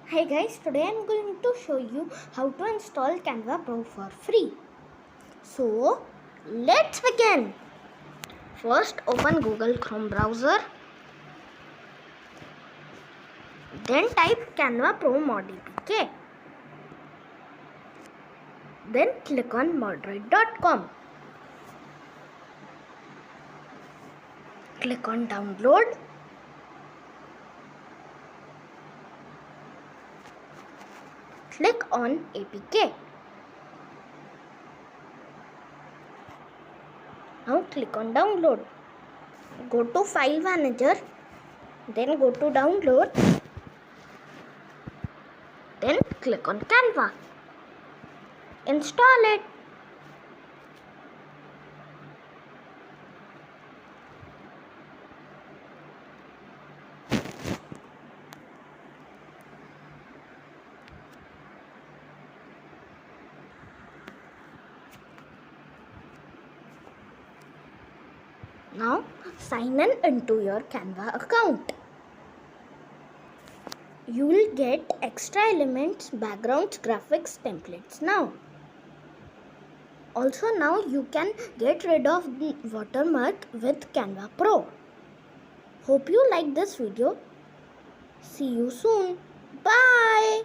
Hi guys, today I'm going to show you how to install Canva Pro for free. So, let's begin. First, open Google Chrome browser. Then type Canva Pro mod APK. Then click on moderate.com. Click on download. Click on APK. Now click on download. Go to file manager. Then go to download. Then click on Canva. Install it. Now sign in into your Canva account. You will get extra elements, backgrounds, graphics, templates now. Also now you can get rid of the watermark with Canva Pro. Hope you like this video. See you soon. Bye.